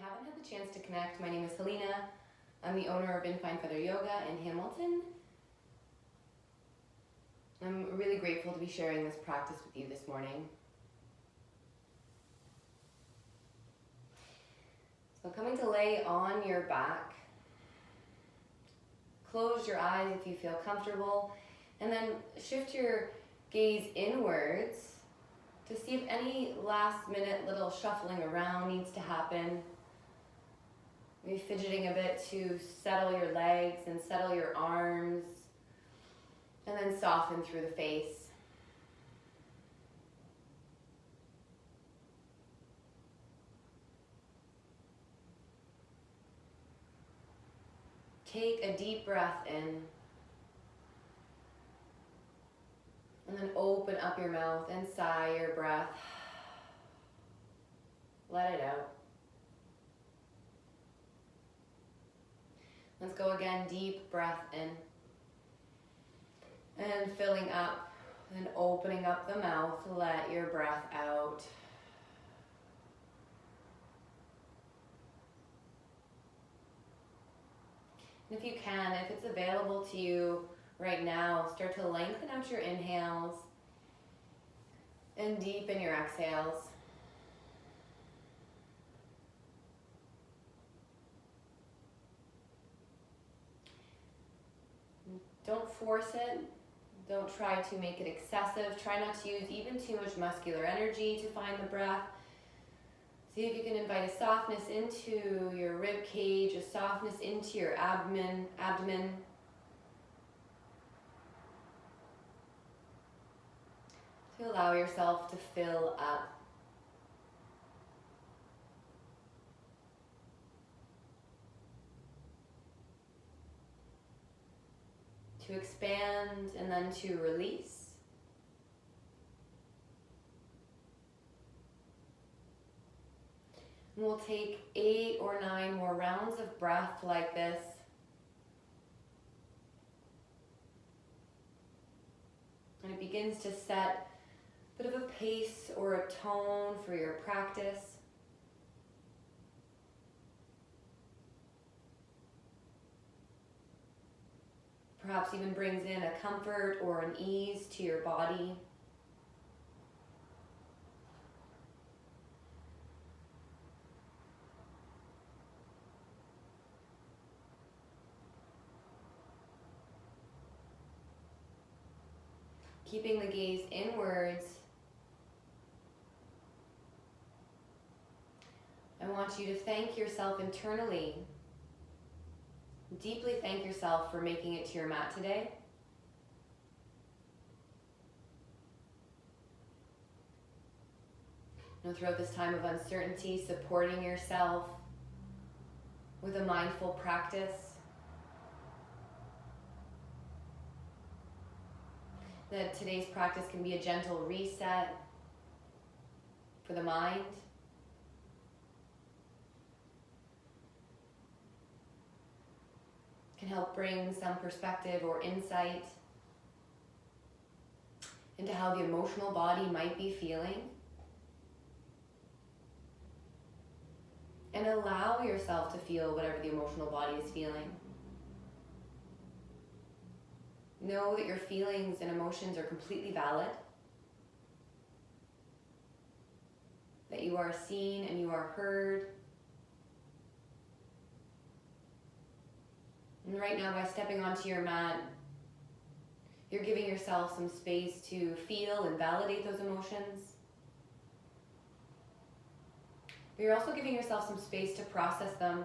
haven't had the chance to connect, my name is Helena. I'm the owner of Infine Feather Yoga in Hamilton. I'm really grateful to be sharing this practice with you this morning. So coming to lay on your back, close your eyes if you feel comfortable, and then shift your gaze inwards to see if any last minute little shuffling around needs to happen. Maybe fidgeting a bit to settle your legs and settle your arms, and then soften through the face. Take a deep breath in, and then open up your mouth and sigh your breath. Let it out. Let's go again, deep breath in. And filling up and opening up the mouth, let your breath out. And if you can, if it's available to you right now, start to lengthen out your inhales and deepen your exhales. Don't force it. Don't try to make it excessive. Try not to use even too much muscular energy to find the breath. See if you can invite a softness into your rib cage, a softness into your abdomen. To allow yourself to fill up. To expand and then to release. And we'll take 8 or 9 more rounds of breath like this. And it begins to set a bit of a pace or a tone for your practice. Perhaps even brings in a comfort or an ease to your body. Keeping the gaze inwards, I want you to thank yourself internally. Deeply thank yourself for making it to your mat today. And throughout this time of uncertainty, supporting yourself with a mindful practice. That today's practice can be a gentle reset for the mind. Can help bring some perspective or insight into how the emotional body might be feeling. And allow yourself to feel whatever the emotional body is feeling. Know that your feelings and emotions are completely valid. That you are seen and you are heard. And right now, by stepping onto your mat, you're giving yourself some space to feel and validate those emotions. But you're also giving yourself some space to process them,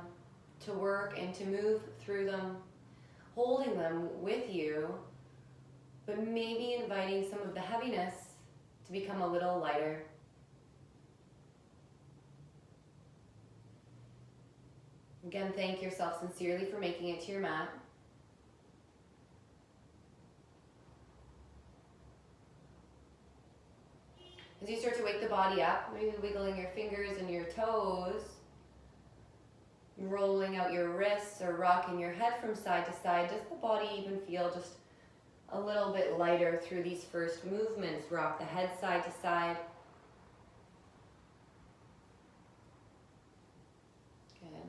to work and to move through them, holding them with you, but maybe inviting some of the heaviness to become a little lighter. Again, thank yourself sincerely for making it to your mat. As you start to wake the body up, maybe wiggling your fingers and your toes, rolling out your wrists or rocking your head from side to side, does the body even feel just a little bit lighter through these first movements? Rock the head side to side.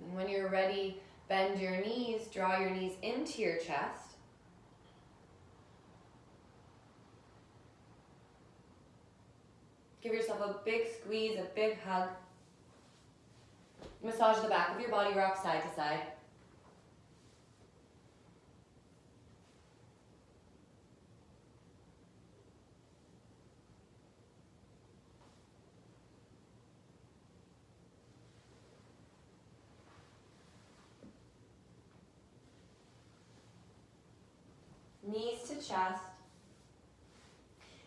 And when you're ready, bend your knees, draw your knees into your chest. Give yourself a big squeeze, a big hug. Massage the back of your body, rock side to side. Knees to chest.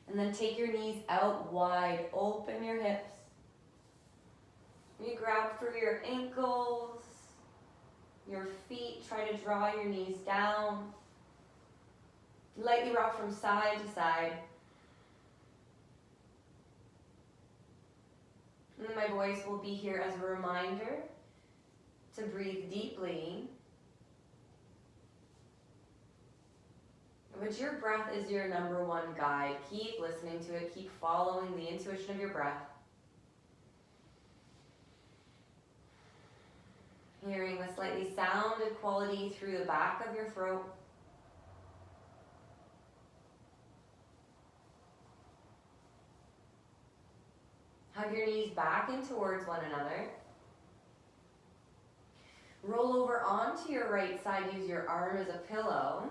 And then take your knees out wide. Open your hips. You grab through your ankles, your feet. Try to draw your knees down. Lightly rock from side to side. And then my voice will be here as a reminder to breathe deeply. But your breath is your number one guide. Keep listening to it. Keep following the intuition of your breath. Hearing the slightly sounded quality through the back of your throat. Hug your knees back in towards one another. Roll over onto your right side. Use your arm as a pillow.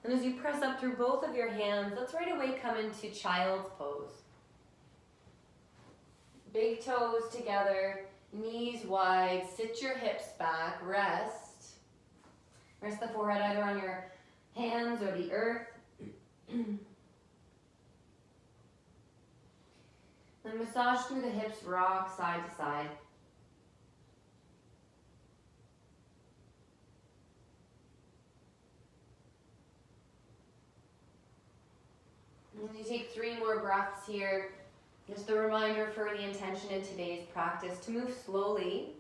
And as you press up through both of your hands, let's right away come into child's pose. Big toes together, knees wide, sit your hips back, rest. Rest the forehead either on your hands or the earth. Then massage through the hips, rock side to side. And you take 3 more breaths here. Just a reminder for the intention in today's practice to move slowly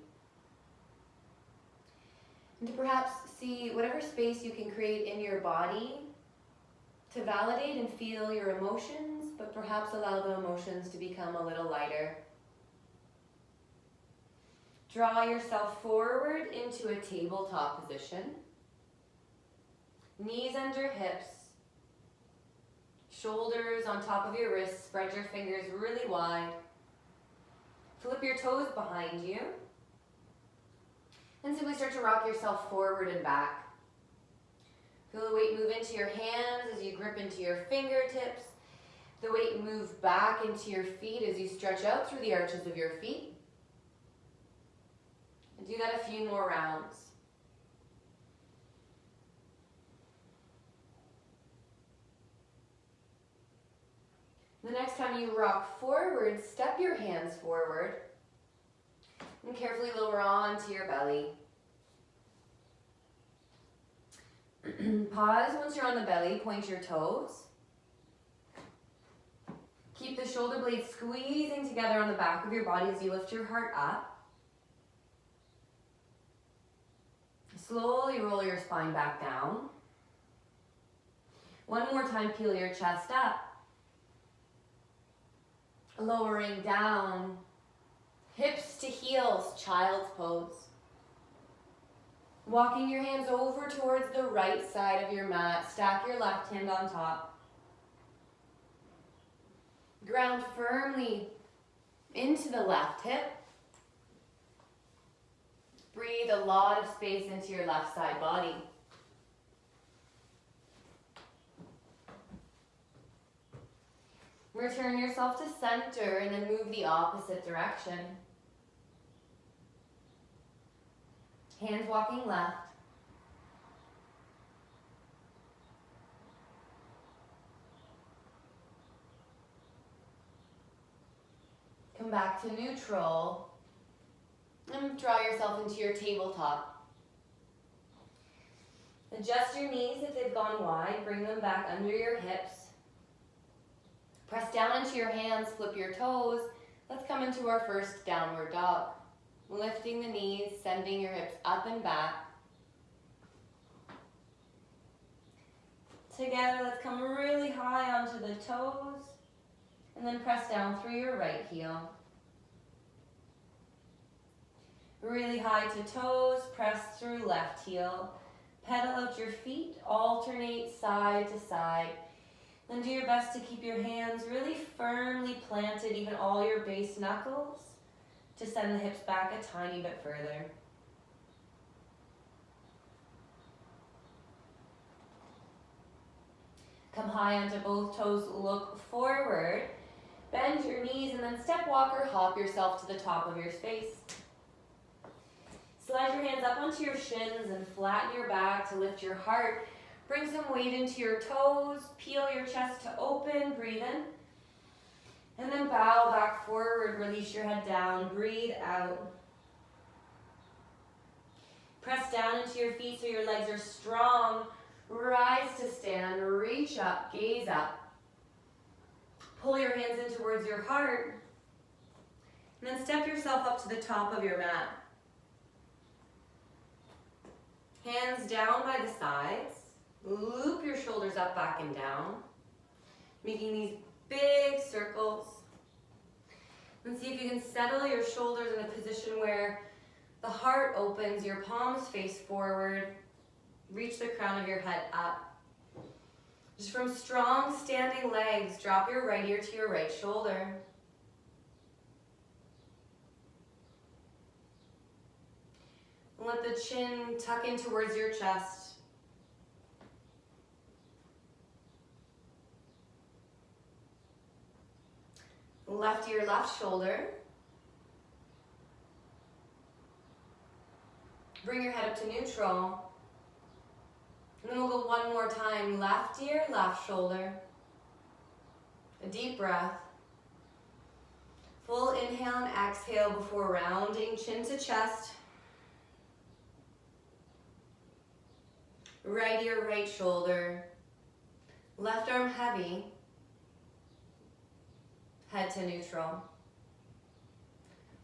and to perhaps see whatever space you can create in your body to validate and feel your emotions, but perhaps allow the emotions to become a little lighter. Draw yourself forward into a tabletop position. Knees under hips. Shoulders on top of your wrists, spread your fingers really wide. Flip your toes behind you. And simply start to rock yourself forward and back. Feel the weight move into your hands as you grip into your fingertips. The weight move back into your feet as you stretch out through the arches of your feet. And do that a few more rounds. The next time you rock forward, step your hands forward and carefully lower onto your belly. Pause once you're on the belly, point your toes. Keep the shoulder blades squeezing together on the back of your body as you lift your heart up. Slowly roll your spine back down. One more time, peel your chest up. Lowering down, hips to heels, child's pose. Walking your hands over towards the right side of your mat. Stack your left hand on top. Ground firmly into the left hip. Breathe a lot of space into your left side body. Return yourself to center and then move the opposite direction. Hands walking left. Come back to neutral and draw yourself into your tabletop. Adjust your knees if they've gone wide. Bring them back under your hips. Press down into your hands, flip your toes. Let's come into our first downward dog. Lifting the knees, sending your hips up and back. Together, let's come really high onto the toes. And then press down through your right heel. Really high to toes, press through left heel. Pedal out your feet, alternate side to side. Then do your best to keep your hands really firmly planted, even all your base knuckles, to send the hips back a tiny bit further. Come high onto both toes, look forward. Bend your knees and then step, walk, or hop yourself to the top of your space. Slide your hands up onto your shins and flatten your back to lift your heart. Bring some weight into your toes, peel your chest to open, breathe in. And then bow back forward, release your head down, breathe out. Press down into your feet so your legs are strong. Rise to stand, reach up, gaze up. Pull your hands in towards your heart. And then step yourself up to the top of your mat. Hands down by the sides. Loop your shoulders up, back, and down. Making these big circles. And see if you can settle your shoulders in a position where the heart opens, your palms face forward. Reach the crown of your head up. Just from strong standing legs, drop your right ear to your right shoulder. Let the chin tuck in towards your chest. Left ear, left shoulder. Bring your head up to neutral. And then we'll go one more time. Left ear, left shoulder. A deep breath. Full inhale and exhale before rounding chin to chest. Right ear, right shoulder. Left arm heavy. Head to neutral.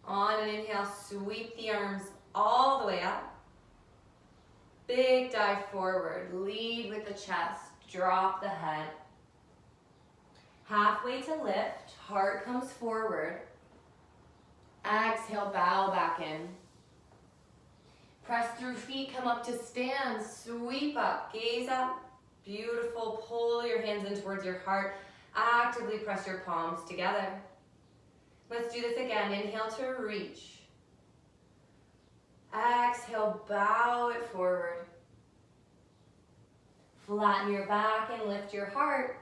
On an inhale, sweep the arms all the way up. Big dive forward. Lead with the chest. Drop the head. Halfway to lift. Heart comes forward. Exhale, bow back in. Press through feet, come up to stand, sweep up, gaze up. Beautiful, pull your hands in towards your heart. Actively press your palms together. Let's do this again. Inhale to reach. Exhale, bow it forward. Flatten your back and lift your heart.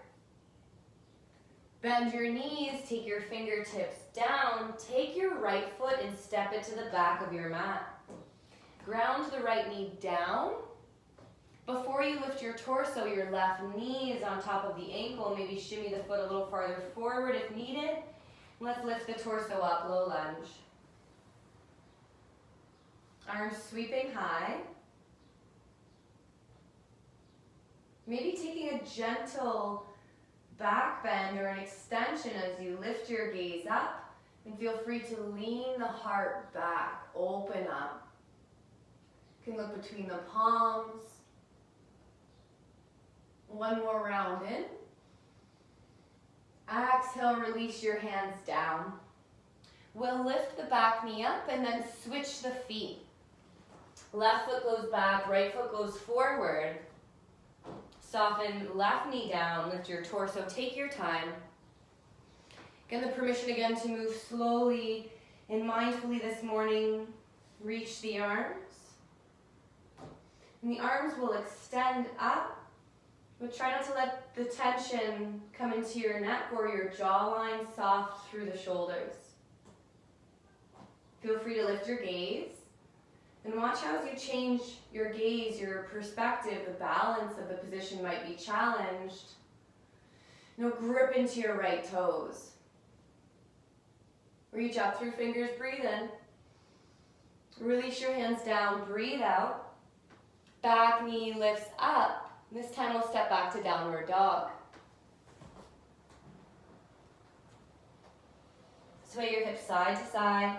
Bend your knees, take your fingertips down. Take your right foot and step it to the back of your mat. Ground the right knee down. Before you lift your torso, your left knee is on top of the ankle. Maybe shimmy the foot a little farther forward if needed. Let's lift the torso up, low lunge. Arms sweeping high. Maybe taking a gentle back bend or an extension as you lift your gaze up. And feel free to lean the heart back, open up. You can look between the palms. One more round in. Exhale, release your hands down. We'll lift the back knee up and then switch the feet. Left foot goes back, right foot goes forward. Soften left knee down, lift your torso, take your time. Get the permission again to move slowly and mindfully this morning. Reach the arms. And the arms will extend up, but try not to let the tension come into your neck or your jawline, soft through the shoulders. Feel free to lift your gaze and watch how as you change your gaze, your perspective, the balance of the position might be challenged. Grip into your right toes. Reach up through fingers, breathe in. Release your hands down, breathe out. Back knee lifts up. This time we'll step back to downward dog. Sway your hips side to side.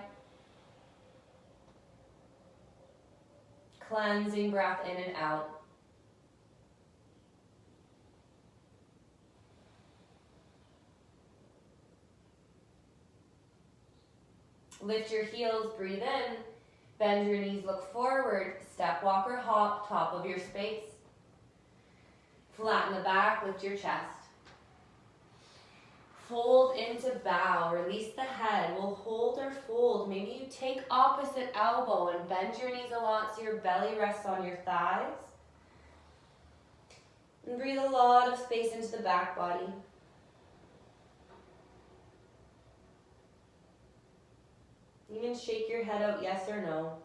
Cleansing breath in and out. Lift your heels, breathe in. Bend your knees, look forward, step, walk, or hop, top of your space. Flatten the back, lift your chest. Fold into bow, release the head. We'll hold or fold. Maybe you take opposite elbow and bend your knees a lot so your belly rests on your thighs. And breathe a lot of space into the back body. You can shake your head out, yes or no.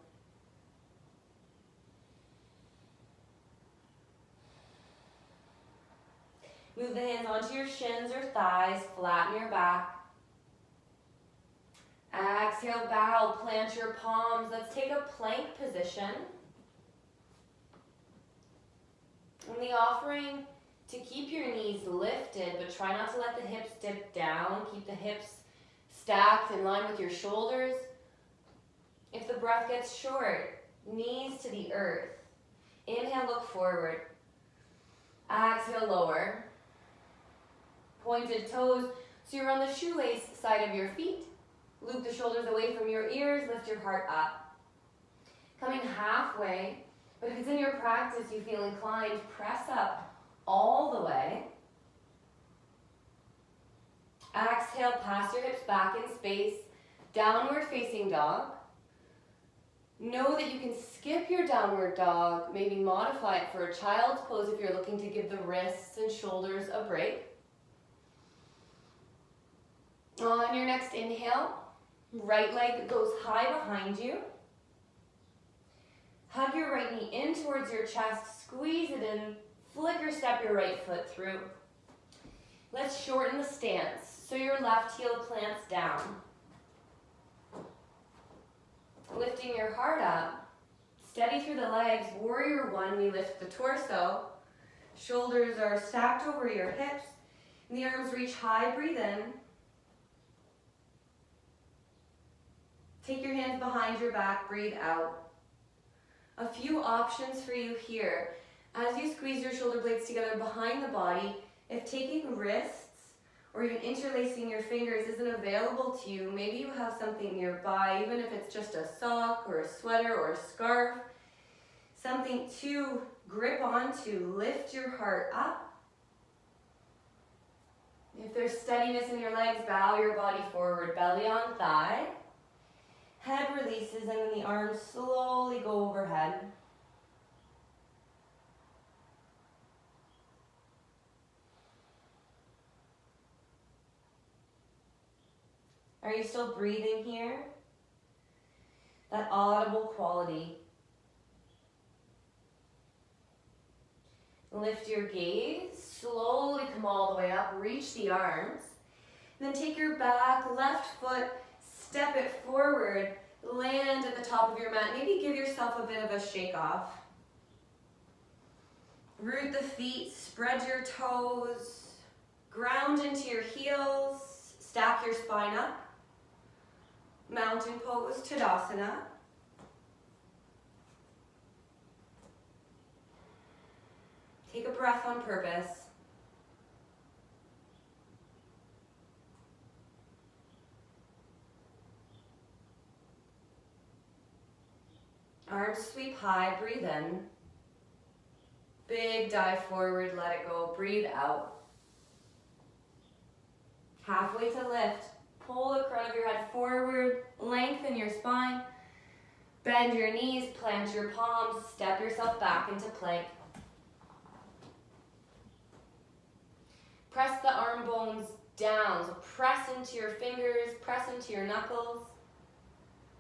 Move the hands onto your shins or thighs, flatten your back. Exhale, bow, plant your palms. Let's take a plank position. And the offering to keep your knees lifted, but try not to let the hips dip down. Keep the hips stacked in line with your shoulders. If the breath gets short, knees to the earth. Inhale, look forward. Exhale, lower. Pointed toes, so you're on the shoelace side of your feet. Loop the shoulders away from your ears, lift your heart up. Coming halfway, but if it's in your practice you feel inclined, press up all the way. Exhale, pass your hips back in space, downward facing dog. Know that you can skip your downward dog, maybe modify it for a child's pose if you're looking to give the wrists and shoulders a break. On your next inhale, right leg goes high behind you. Hug your right knee in towards your chest, squeeze it in, flicker step your right foot through. Let's shorten the stance, so your left heel plants down. Lifting your heart up, steady through the legs, warrior one, we lift the torso. Shoulders are stacked over your hips, and the arms reach high, breathe in. Take your hands behind your back, breathe out. A few options for you here. As you squeeze your shoulder blades together behind the body, if taking wrists or even interlacing your fingers isn't available to you, maybe you have something nearby, even if it's just a sock or a sweater or a scarf, something to grip onto, lift your heart up. If there's steadiness in your legs, bow your body forward, belly on thigh. Head releases and then the arms slowly go overhead. Are you still breathing here? That audible quality. Lift your gaze, slowly come all the way up, reach the arms. And then take your back, left foot, step it forward, land at the top of your mat. Maybe give yourself a bit of a shake off. Root the feet, spread your toes, ground into your heels, stack your spine up. Mountain pose, Tadasana. Take a breath on purpose. Arms sweep high, breathe in. Big dive forward, let it go, breathe out. Halfway to lift, pull the crown of your head forward, lengthen your spine, bend your knees, plant your palms, step yourself back into plank. Press the arm bones down, so press into your fingers, press into your knuckles.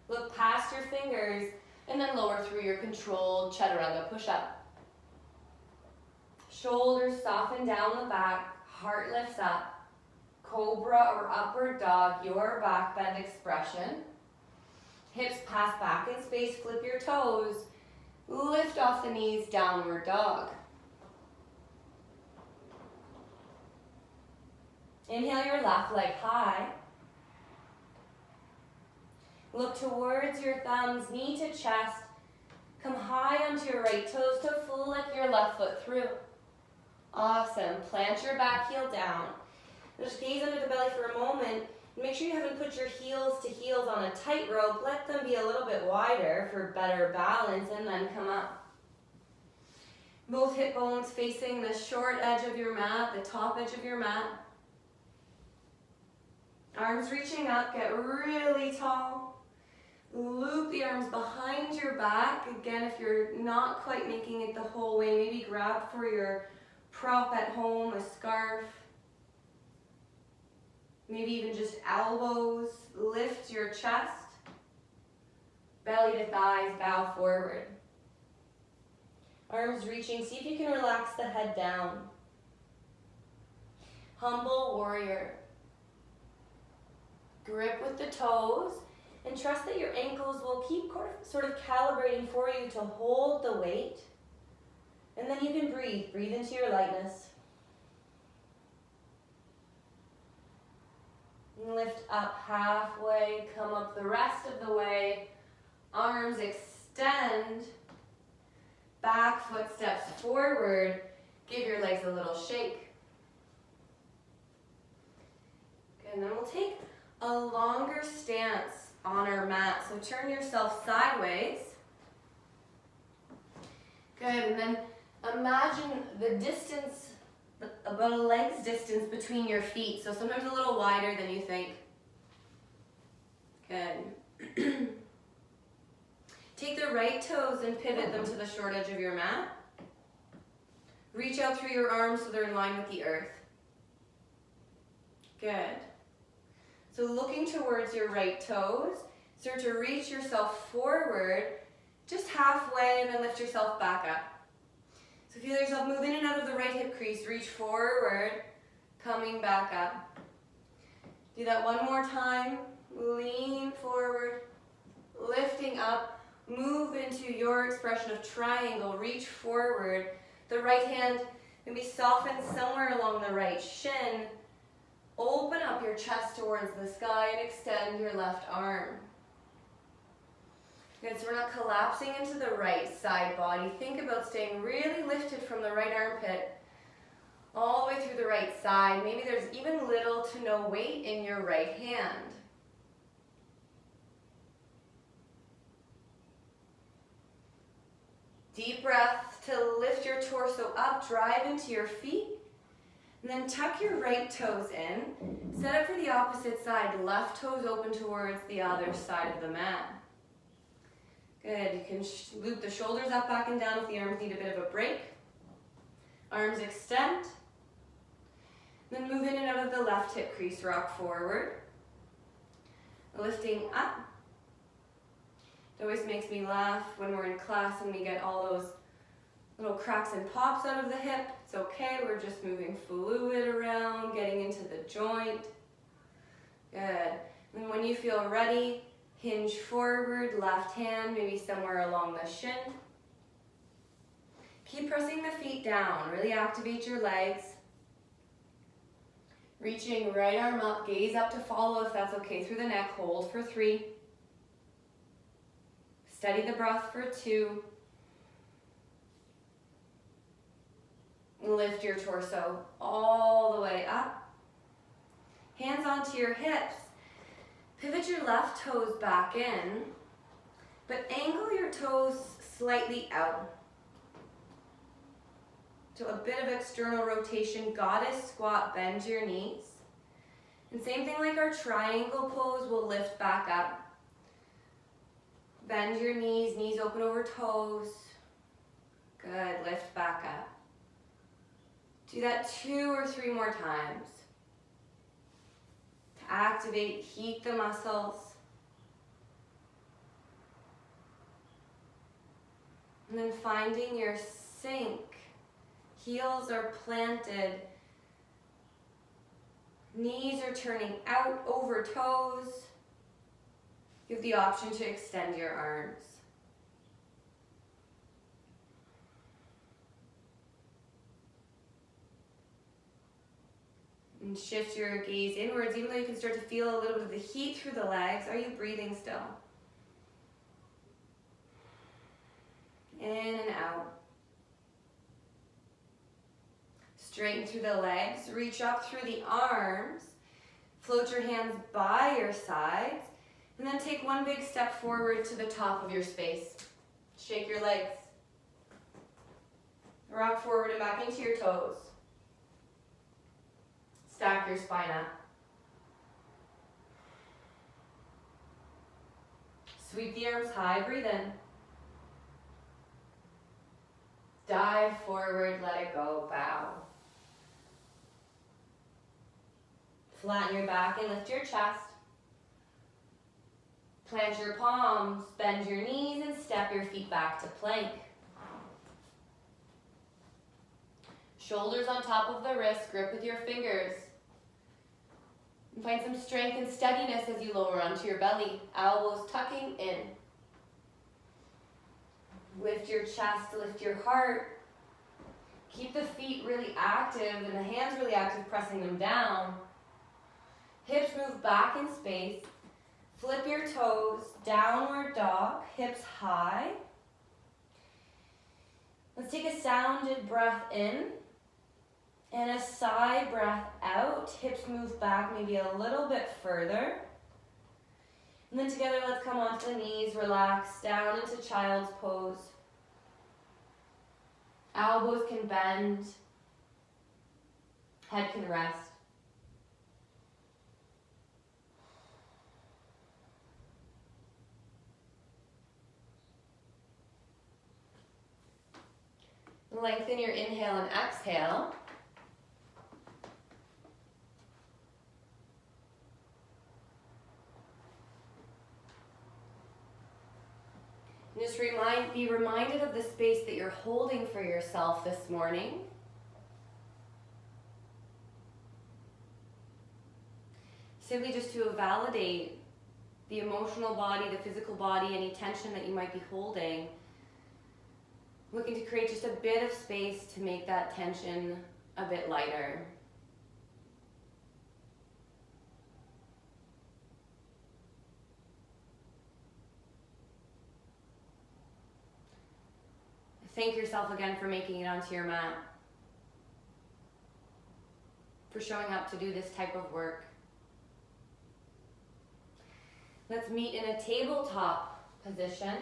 Look past your fingers, and then lower through your controlled chaturanga push-up. Shoulders soften down the back, heart lifts up. Cobra or upward dog, your back bend expression. Hips pass back in space, flip your toes. Lift off the knees, downward dog. Inhale your left leg high. Look towards your thumbs, knee to chest. Come high onto your right toes to flick your left foot through. Awesome. Plant your back heel down. Just gaze under the belly for a moment Make sure you haven't put your heels to heels on a tightrope. Let them be a little bit wider for better balance, and then come up. Both hip bones facing the short edge of your mat, the top edge of your mat. Arms reaching up, get really tall. Loop the arms behind your back. Again, if you're not quite making it the whole way, maybe grab for your prop at home, a scarf. Maybe even just elbows. Lift your chest. Belly to thighs, bow forward. Arms reaching, see if you can relax the head down. Humble warrior. Grip with the toes and trust that your ankles will keep sort of calibrating for you to hold the weight. And then you can breathe. Breathe into your lightness. Lift up halfway, come up the rest of the way. Arms extend. Back foot steps forward. Give your legs a little shake. And then we'll take a longer stance on our mat. So turn yourself sideways. Good, and then imagine the distance, about a leg's distance between your feet. So sometimes a little wider than you think. Good. Take the right toes and pivot them to the short edge of your mat. Reach out through your arms so they're in line with the earth. Good. So looking towards your right toes, start to reach yourself forward, just halfway, and then lift yourself back up. So feel yourself move in and out of the right hip crease, reach forward, coming back up. Do that one more time. Lean forward, lifting up, move into your expression of triangle, reach forward. The right hand maybe soften somewhere along the right shin. Open up your chest towards the sky and extend your left arm. Good, so we're not collapsing into the right side body. Think about staying really lifted from the right armpit all the way through the right side. Maybe there's even little to no weight in your right hand. Deep breath to lift your torso up, drive into your feet, and then tuck your right toes in. Set up for the opposite side, left toes open towards the other side of the mat. Good, you can loop the shoulders up, back and down if the arms need a bit of a break. Arms extend. Then move in and out of the left hip crease, rock forward. Lifting up. It always makes me laugh when we're in class and we get all those little cracks and pops out of the hip. It's okay, we're just moving fluid around, getting into the joint. Good. And when you feel ready, hinge forward, left hand, maybe somewhere along the shin. Keep pressing the feet down, really activate your legs. Reaching right arm up, gaze up to follow if that's okay through the neck. Hold for 3. Steady the breath for 2. Lift your torso all the way up. Hands onto your hips. Pivot your left toes back in, but angle your toes slightly out. So a bit of external rotation, goddess squat, bend your knees. And same thing like our triangle pose, we'll lift back up. Bend your knees, knees open over toes. Good, lift back up. Do that 2 or 3 more times. To activate, heat the muscles. And then finding your sink. Heels are planted. Knees are turning out over toes. You have the option to extend your arms. And shift your gaze inwards, even though you can start to feel a little bit of the heat through the legs. Are you breathing still? In and out. Straighten through the legs, reach up through the arms. Float your hands by your sides, and then take one big step forward to the top of your space. Shake your legs. Rock forward and back into your toes. Stack your spine up. Sweep the arms high, breathe in. Dive forward, let it go, bow. Flatten your back and lift your chest. Plant your palms, bend your knees, and step your feet back to plank. Shoulders on top of the wrists, grip with your fingers. And find some strength and steadiness as you lower onto your belly. Elbows tucking in. Lift your chest, lift your heart. Keep the feet really active and the hands really active, pressing them down. Hips move back in space. Flip your toes, downward dog, hips high. Let's take a sounded breath in and a sigh breath out. Hips move back maybe a little bit further. And then together, let's come onto the knees, relax down into child's pose. Elbows can bend, head can rest. Lengthen your inhale and exhale. Just be reminded of the space that you're holding for yourself this morning. Simply just to validate the emotional body, the physical body, any tension that you might be holding. Looking to create just a bit of space to make that tension a bit lighter. Thank yourself again for making it onto your mat, for showing up to do this type of work. Let's meet in a tabletop position.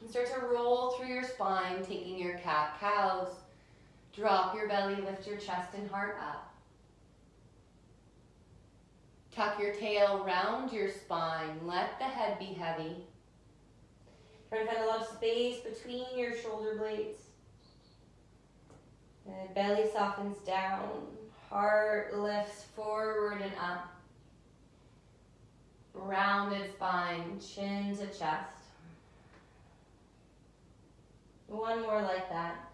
And start to roll through your spine, taking your cat-cows. Drop your belly, lift your chest and heart up. Tuck your tail round your spine. Let the head be heavy. Try to find a lot of space between your shoulder blades. And belly softens down. Heart lifts forward and up. Rounded spine, chin to chest. One more like that.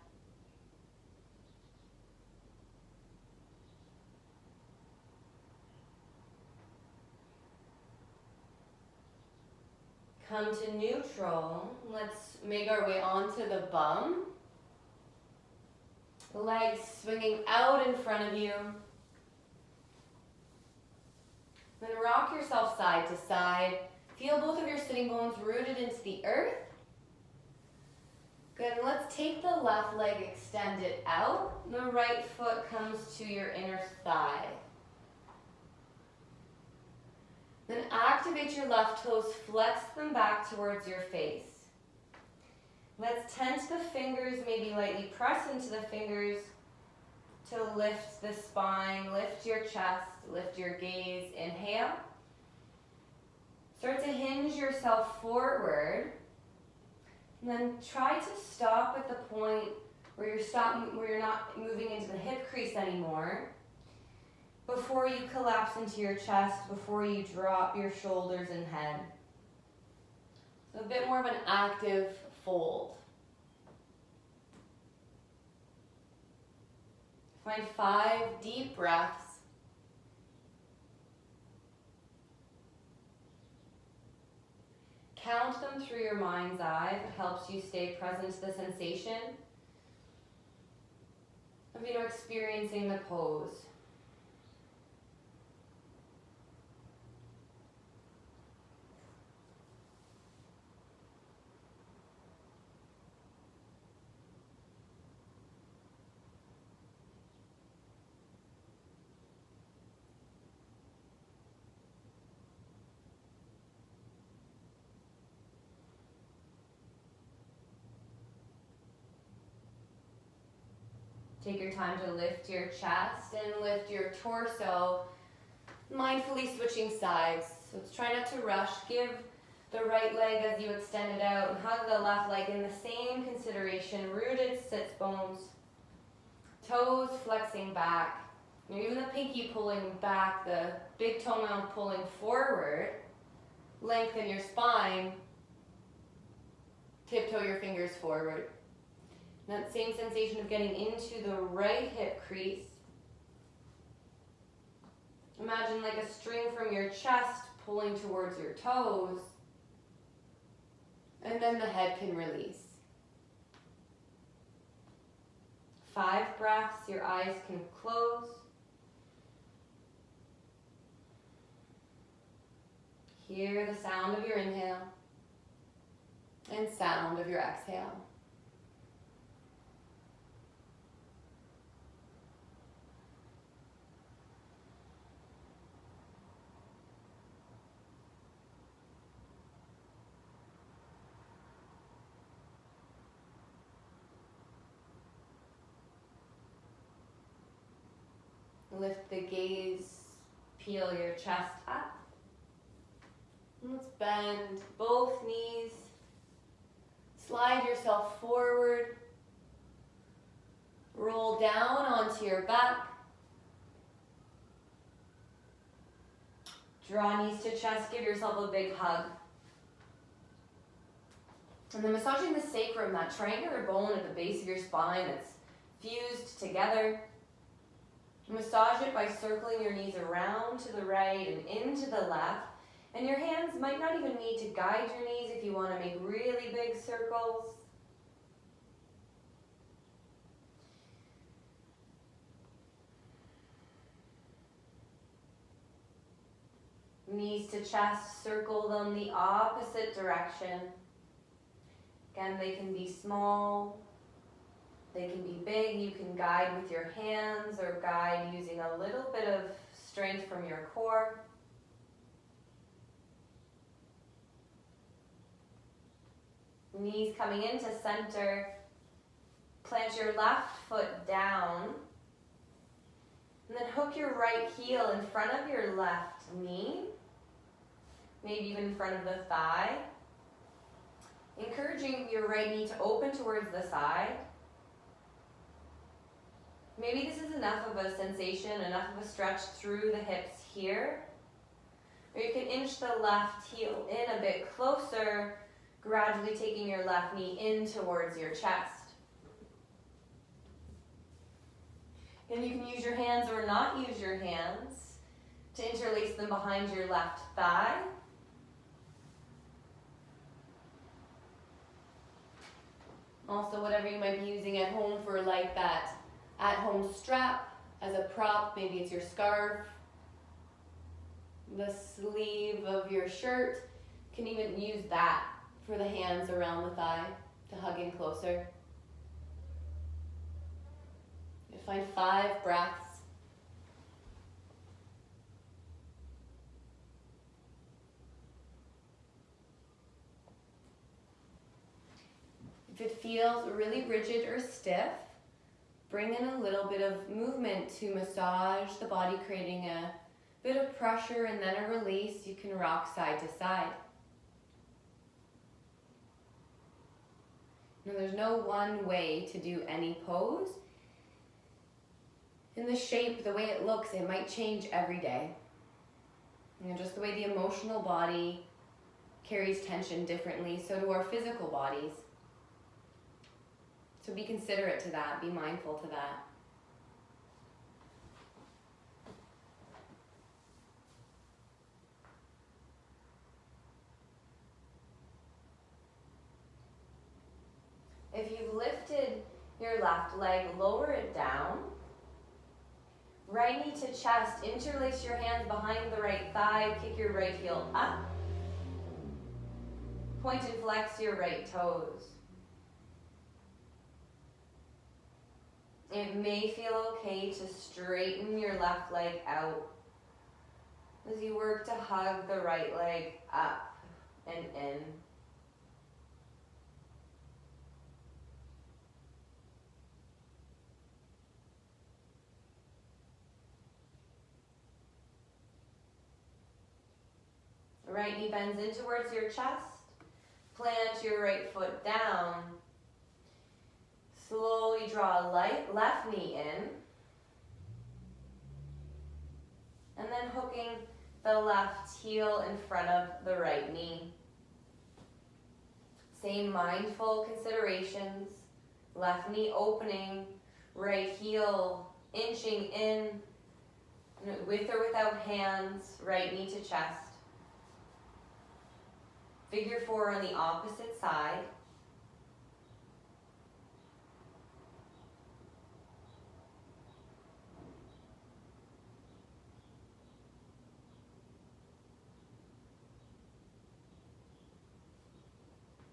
Come to neutral. Let's make our way onto the bum. Legs swinging out in front of you. Then rock yourself side to side. Feel both of your sitting bones rooted into the earth. Good, and let's take the left leg, extend it out. The right foot comes to your inner thigh. Then activate your left toes, flex them back towards your face. Let's tense the fingers, maybe lightly press into the fingers to lift the spine, lift your chest, lift your gaze. Inhale. Start to hinge yourself forward. And then try to stop at the point where you're not moving into the hip crease anymore. Before you collapse into your chest, before you drop your shoulders and head. So a bit more of an active fold. Find 5 deep breaths. Count them through your mind's eye if it helps you stay present to the sensation of, experiencing the pose. Take your time to lift your chest and lift your torso, mindfully switching sides. So try not to rush. Give the right leg as you extend it out and hug the left leg in the same consideration. Rooted sits bones, toes flexing back. Even the pinky pulling back, the big toenail pulling forward. Lengthen your spine. Tiptoe your fingers forward. And that same sensation of getting into the right hip crease. Imagine like a string from your chest pulling towards your toes. And then the head can release. 5 breaths, your eyes can close. Hear the sound of your inhale and sound of your exhale. Lift the gaze, peel your chest up. Let's bend both knees. Slide yourself forward. Roll down onto your back. Draw knees to chest. Give yourself a big hug. And then massaging the sacrum, that triangular bone at the base of your spine that's fused together. Massage it by circling your knees around to the right and into the left. And your hands might not even need to guide your knees if you want to make really big circles. Knees to chest, circle them the opposite direction. Again, they can be small, they can be big. You can guide with your hands or guide using a little bit of strength from your core. Knees coming into center. Plant your left foot down. And then hook your right heel in front of your left knee. Maybe even in front of the thigh. Encouraging your right knee to open towards the side. Maybe this is enough of a sensation, enough of a stretch through the hips here. Or you can inch the left heel in a bit closer, gradually taking your left knee in towards your chest. And you can use your hands or not use your hands to interlace them behind your left thigh. Also, whatever you might be using at home for like that at-home strap as a prop, maybe it's your scarf, the sleeve of your shirt, can even use that for the hands around the thigh to hug in closer. You find 5 breaths. If it feels really rigid or stiff, bring in a little bit of movement to massage the body, creating a bit of pressure and then a release. You can rock side to side. Now, there's no one way to do any pose. And the shape, the way it looks, it might change every day. You know, just the way the emotional body carries tension differently, so do our physical bodies. So be considerate to that, be mindful to that. If you've lifted your left leg, lower it down. Right knee to chest, interlace your hands behind the right thigh, kick your right heel up. Point and flex your right toes. It may feel okay to straighten your left leg out as you work to hug the right leg up and in. right knee bends in towards your chest. Plant your right foot down. Slowly draw left knee in. And then hooking the left heel in front of the right knee. Same mindful considerations. Left knee opening, right heel inching in, with or without hands, right knee to chest. Figure 4 on the opposite side.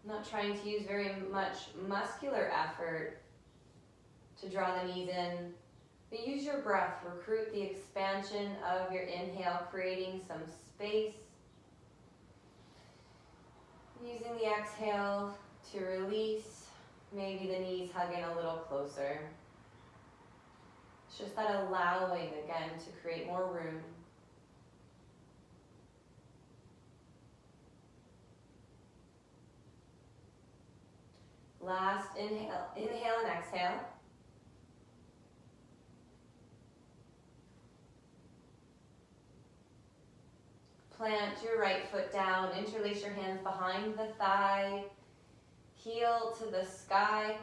Not trying to use very much muscular effort to draw the knees in, but use your breath. Recruit the expansion of your inhale, creating some space. Using the exhale to release, maybe the knees hug in a little closer. It's just that allowing, again, to create more room. Last inhale, inhale and exhale. Plant your right foot down, interlace your hands behind the thigh, heel to the sky.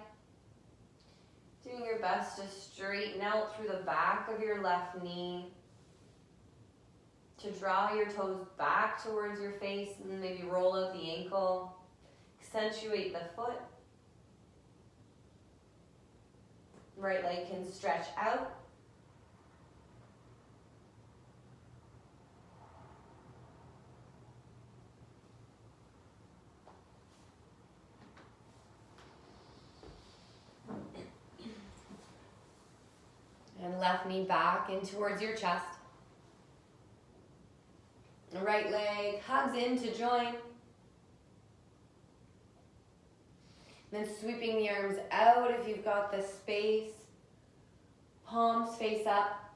Doing your best to straighten out through the back of your left knee, to draw your toes back towards your face and maybe roll out the ankle. Accentuate the foot. Right leg can stretch out. And left knee back in towards your chest. The right leg hugs in to join. Then sweeping the arms out if you've got the space. Palms face up.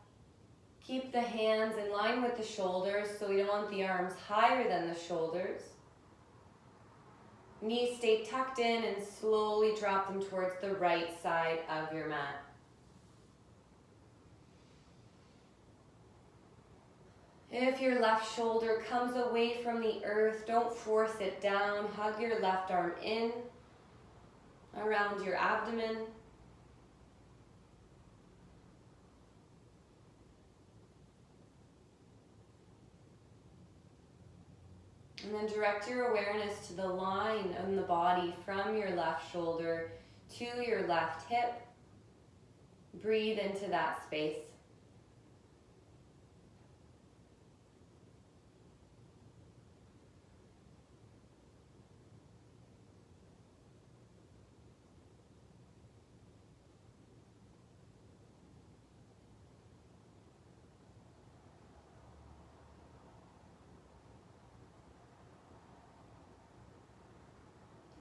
Keep the hands in line with the shoulders, so we don't want the arms higher than the shoulders. Knees stay tucked in and slowly drop them towards the right side of your mat. If your left shoulder comes away from the earth, don't force it down. Hug your left arm in around your abdomen. And then direct your awareness to the line on the body from your left shoulder to your left hip. Breathe into that space.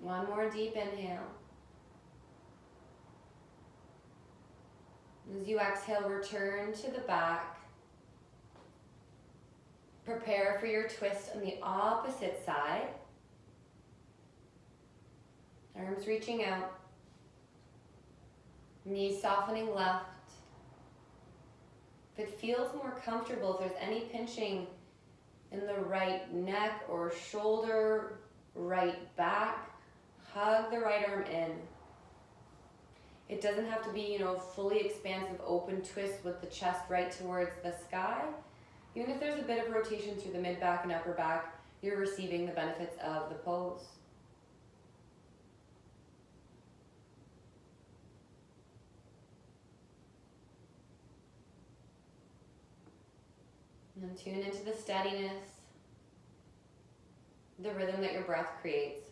One more deep inhale. As you exhale, return to the back. Prepare for your twist on the opposite side. Arms reaching out. Knees softening left. If it feels more comfortable, if there's any pinching in the right neck or shoulder, right back, hug the right arm in. It doesn't have to be, fully expansive open twist with the chest right towards the sky. Even if there's a bit of rotation through the mid-back and upper back, you're receiving the benefits of the pose. And then tune into the steadiness, the rhythm that your breath creates.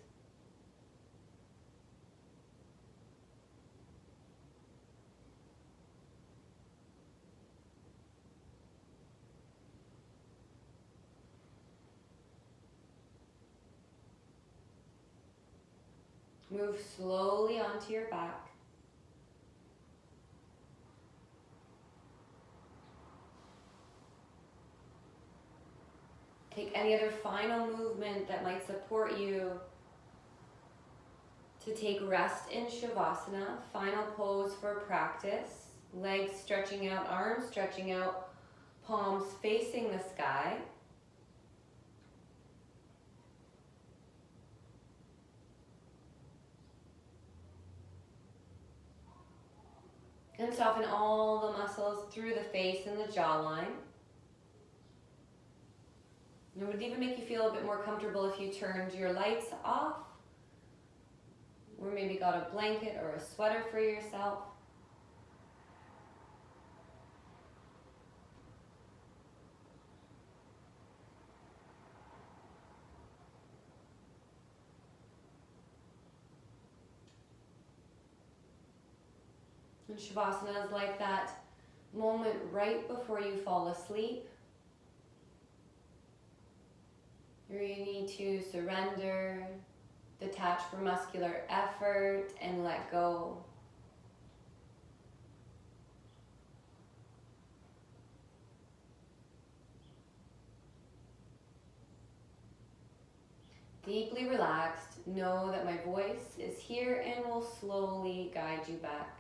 Move slowly onto your back. Take any other final movement that might support you to take rest in Shavasana. Final pose for practice. Legs stretching out, arms stretching out, palms facing the sky. And soften all the muscles through the face and the jawline. It would even make you feel a bit more comfortable if you turned your lights off, or maybe got a blanket or a sweater for yourself. And Shavasana is like that moment right before you fall asleep, where you need to surrender, detach from muscular effort, and let go. Deeply relaxed, know that my voice is here and will slowly guide you back.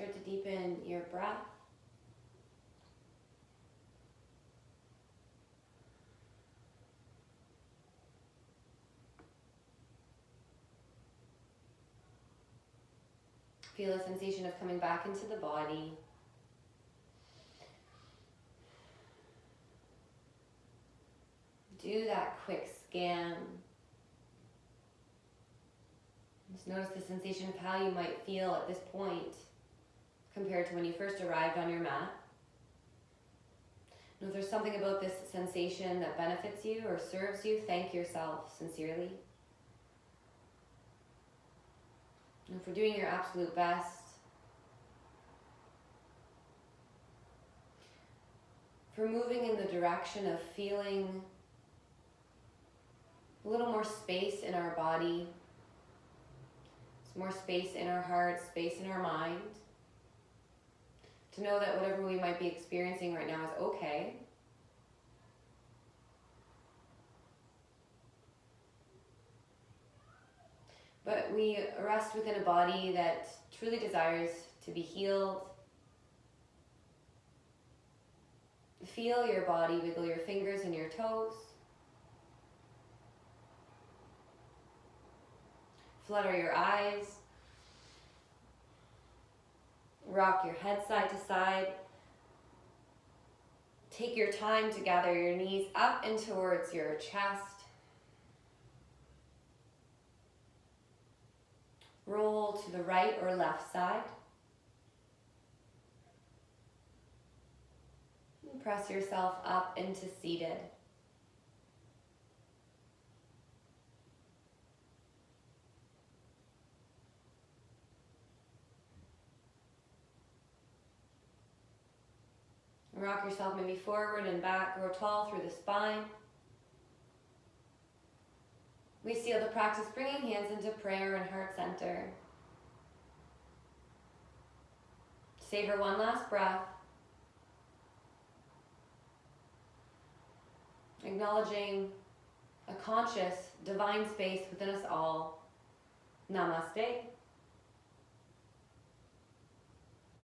Start to deepen your breath. Feel a sensation of coming back into the body. Do that quick scan. Just notice the sensation of how you might feel at this point compared to when you first arrived on your mat. And if there's something about this sensation that benefits you or serves you, thank yourself sincerely. And for doing your absolute best, for moving in the direction of feeling a little more space in our body, more space in our heart, space in our mind, to know that whatever we might be experiencing right now is okay. But we rest within a body that truly desires to be healed. Feel your body, wiggle your fingers and your toes. Flutter your eyes. Rock your head side to side. Take your time to gather your knees up and towards your chest. Roll to the right or left side. And press yourself up into seated. Rock yourself maybe forward and back, grow tall through the spine. We seal the practice bringing hands into prayer and heart center. Savor one last breath. Acknowledging a conscious, divine space within us all. Namaste.